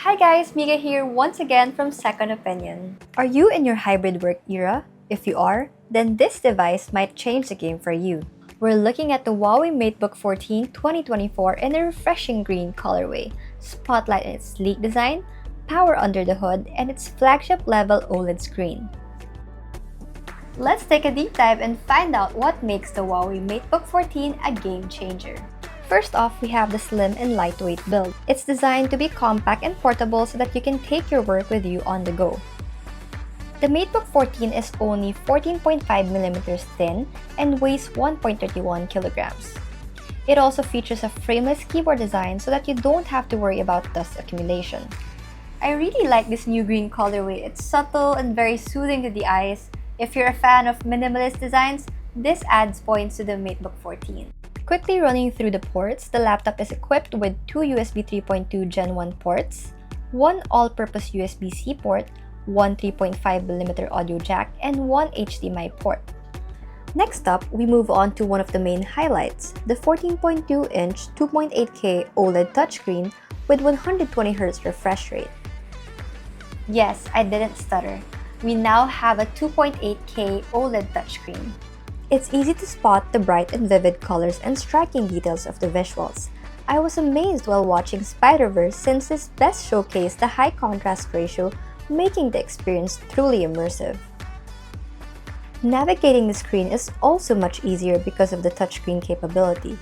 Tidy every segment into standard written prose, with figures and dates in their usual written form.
Hi guys, Mika here once again from Second Opinion. Are you in your hybrid work era? If you are, then this device might change the game for you. We're looking at the HUAWEI MateBook 14 2024 in a refreshing green colorway, spotlight in its sleek design, power under the hood, and its flagship-level OLED screen. Let's take a deep dive and find out what makes the HUAWEI MateBook 14 a game changer. First off, we have the slim and lightweight build. It's designed to be compact and portable so that you can take your work with you on the go. The MateBook 14 is only 14.5mm thin and weighs 1.31 kilograms. It also features a frameless keyboard design so that you don't have to worry about dust accumulation. I really like this new green colorway. It's subtle and very soothing to the eyes. If you're a fan of minimalist designs, this adds points to the MateBook 14. Quickly running through the ports, the laptop is equipped with two USB 3.2 Gen 1 ports, one all-purpose USB-C port, one 3.5mm audio jack, and one HDMI port. Next up, we move on to one of the main highlights, the 14.2-inch 2.8K OLED touchscreen with 120Hz refresh rate. Yes, I didn't stutter. We now have a 2.8K OLED touchscreen. It's easy to spot the bright and vivid colors and striking details of the visuals. I was amazed while watching Spider-Verse since this best showcased the high contrast ratio, making the experience truly immersive. Navigating the screen is also much easier because of the touchscreen capability.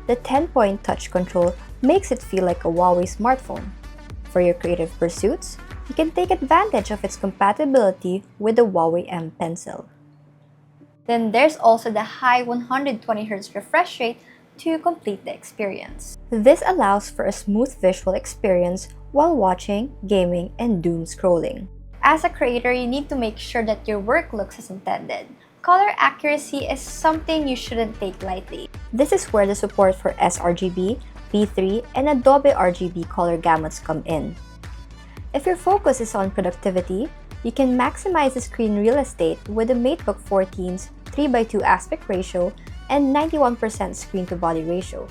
The 10-point touch control makes it feel like a HUAWEI smartphone. For your creative pursuits, you can take advantage of its compatibility with the HUAWEI M Pencil. Then there's also the high 120Hz refresh rate to complete the experience. This allows for a smooth visual experience while watching, gaming, and doom scrolling. As a creator, you need to make sure that your work looks as intended. Color accuracy is something you shouldn't take lightly. This is where the support for sRGB, P3, and Adobe RGB color gamuts come in. If your focus is on productivity, you can maximize the screen real estate with the MateBook 14's 3:2 aspect ratio and 91% screen-to-body ratio.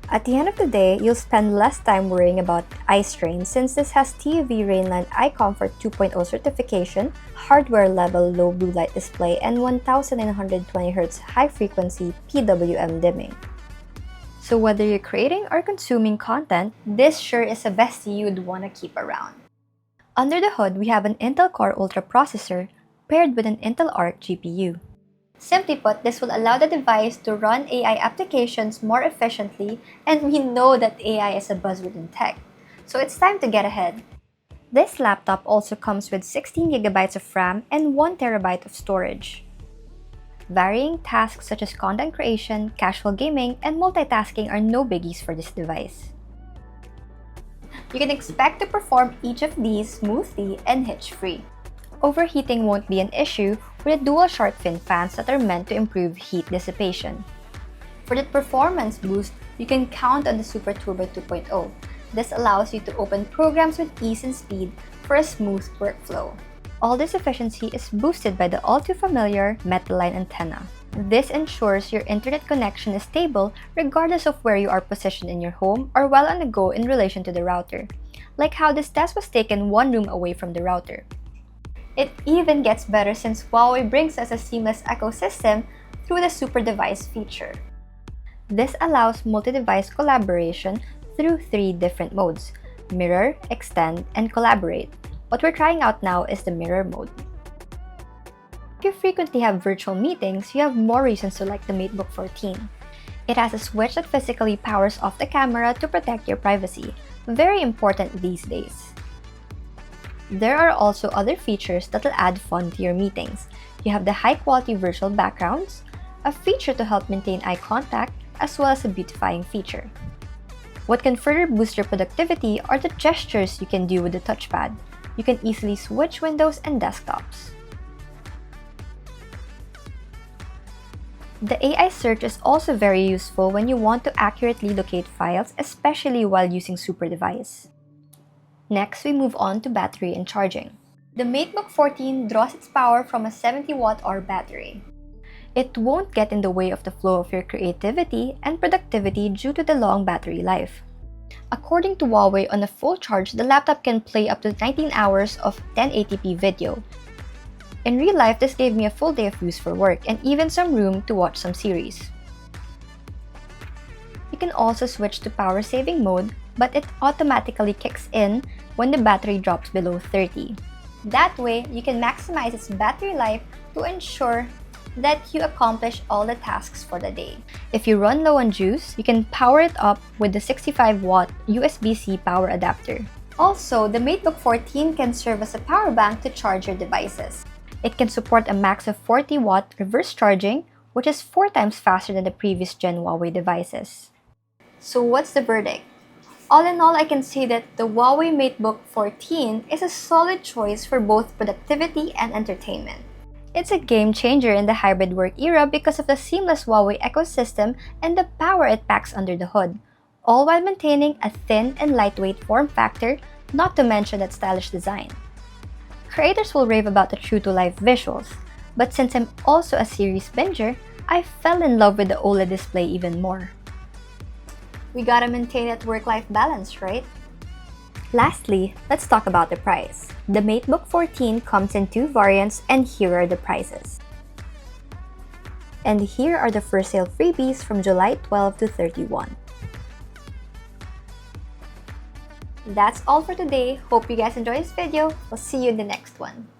At the end of the day, you'll spend less time worrying about eye strain since this has TUV Rainline Eye Comfort 2.0 certification, hardware-level low blue light display, and 1920Hz high-frequency PWM dimming. So whether you're creating or consuming content, this sure is a bestie you'd want to keep around. Under the hood, we have an Intel Core Ultra processor paired with an Intel Arc GPU. Simply put, this will allow the device to run AI applications more efficiently, and we know that AI is a buzzword in tech, so it's time to get ahead. This laptop also comes with 16GB of RAM and 1TB of storage. Varying tasks such as content creation, casual gaming, and multitasking are no biggies for this device. You can expect to perform each of these smoothly and hitch-free. Overheating won't be an issue with the dual shark fin fans that are meant to improve heat dissipation. For the performance boost, you can count on the Super Turbo 2.0. This allows you to open programs with ease and speed for a smooth workflow. All this efficiency is boosted by the all-too-familiar Metaline Antenna. This ensures your internet connection is stable regardless of where you are positioned in your home or while on the go in relation to the router, like how this test was taken one room away from the router. It even gets better since HUAWEI brings us a seamless ecosystem through the Super Device feature. This allows multi-device collaboration through 3 different modes: Mirror, Extend, and Collaborate. What we're trying out now is the Mirror mode. If you frequently have virtual meetings, you have more reasons to like the MateBook 14. It has a switch that physically powers off the camera to protect your privacy, very important these days. There are also other features that will add fun to your meetings. You have the high-quality virtual backgrounds, a feature to help maintain eye contact, as well as a beautifying feature. What can further boost your productivity are the gestures you can do with the touchpad. You can easily switch windows and desktops. The AI search is also very useful when you want to accurately locate files, especially while using Super Device. Next, we move on to battery and charging. The MateBook 14 draws its power from a 70Wh battery. It won't get in the way of the flow of your creativity and productivity due to the long battery life. According to Huawei, on a full charge, the laptop can play up to 19 hours of 1080p video. In real life, this gave me a full day of use for work and even some room to watch some series. You can also switch to power saving mode, but it automatically kicks in when the battery drops below 30. That way, you can maximize its battery life to ensure that you accomplish all the tasks for the day. If you run low on juice, you can power it up with the 65-watt USB-C power adapter. Also, the MateBook 14 can serve as a power bank to charge your devices. It can support a max of 40-watt reverse charging, which is 4 times faster than the previous gen Huawei devices. So what's the verdict? All in all, I can say that the HUAWEI MateBook 14 is a solid choice for both productivity and entertainment. It's a game changer in the hybrid work era because of the seamless Huawei ecosystem and the power it packs under the hood, all while maintaining a thin and lightweight form factor, not to mention that stylish design. Creators will rave about the true-to-life visuals, but since I'm also a series binger, I fell in love with the OLED display even more. We gotta maintain that work-life balance, right? Lastly, let's talk about the price. The MateBook 14 comes in 2 variants and here are the prices. And here are the first sale freebies from July 12 to 31. That's all for today. Hope you guys enjoyed this video. We'll see you in the next one.